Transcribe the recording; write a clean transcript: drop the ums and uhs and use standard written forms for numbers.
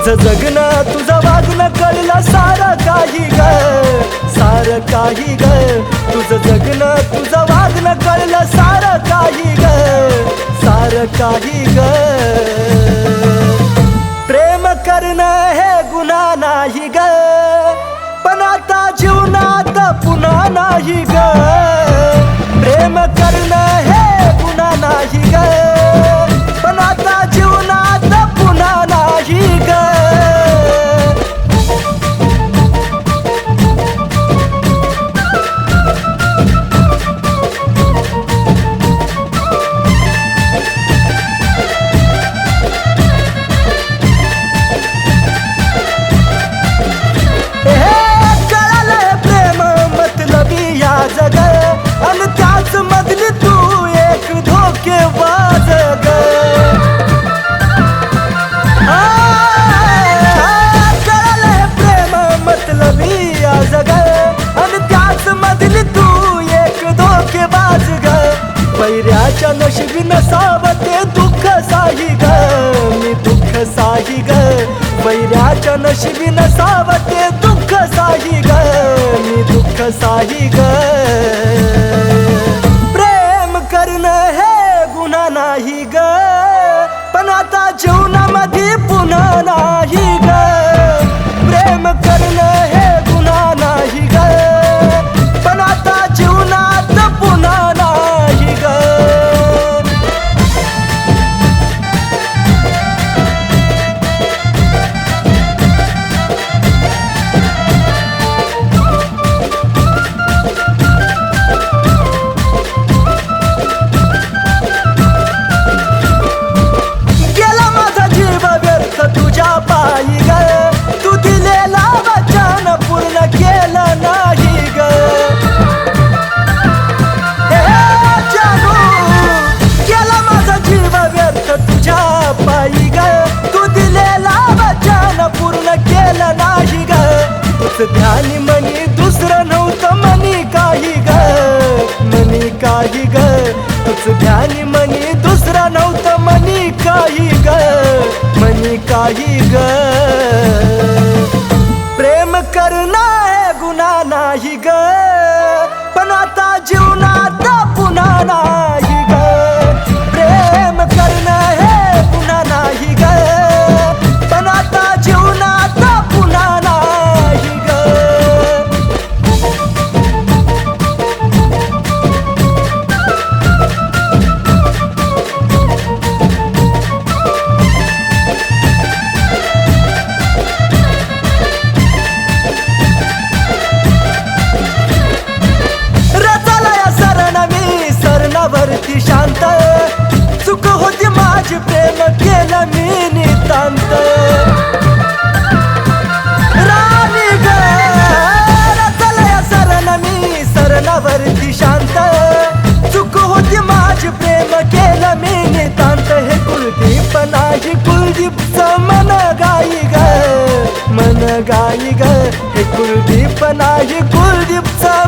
तुझं जगणं तुझं वागणं कळलं सारं काही ग, सारं काही ग. तुझं जगणं तुझं वागणं कळलं सारं काही ग, सारं काही ग. प्रेम करणं हे गुन्हा नाही ग, पण आता जीवनात पुन्हा नाही ग. प्रेम करणं हे गुन्हा नाही ग, पण आता जीवनात पुन्हा नाही ग. जग अन त्याच मधली तू एक धोकेबाज ग. कळलंय प्रेम मतलबी या जग अन त्याच मधली तू एक धोकेबाज ग. पैऱ्याच्या नशिबी नसावं ते दुःख साही ग, मी दुःख साही ग. पैऱ्याच्या नशिबी नसावं ते दुःख साही ग, मी दुःख साही ग. प्रेम करणं हे गुन्हा नाही ग, पण आता जीवनामध्ये पुन्हा नाही ग. प्रेम करणं हे गुन्हा नाही ग, पण आता जीवनात पुन्हा नाही ग. पायी ग तू दिलेला वचन पूर्ण केलं नाही ग. जानू केला माझा जीव व्यर्थ तुझ्या पायी ग, तू दिलेला वचन पूर्ण केलं नाही ग. तुझ ध्यानी मनी दुसरं नव्हतं मनी काही ग, मनी काही ग. तुझ ध्यानी मनी दुसरं नव्हतं मनी काही ग, मनी काही ग. प्रेम करणं हे गुन्हा नाही ग, पण आता जीवनात पुन्हा नाही ग. प्रेम करणं हे गुन्हा नाही ग, पण आता जीवनात पुन्हा नाही ग. वरती शांत चूक होती माझी प्रेम केलं मी नितांत. राणी ग रचलया शरण मी शरणावरती शांत चूक होती माझी प्रेम केलं मी नितांत. हे कुलदीप नाही कुलदीपचं मन गाई ग, मन गाई ग. हे कुलदीप नाही कुलदीपचं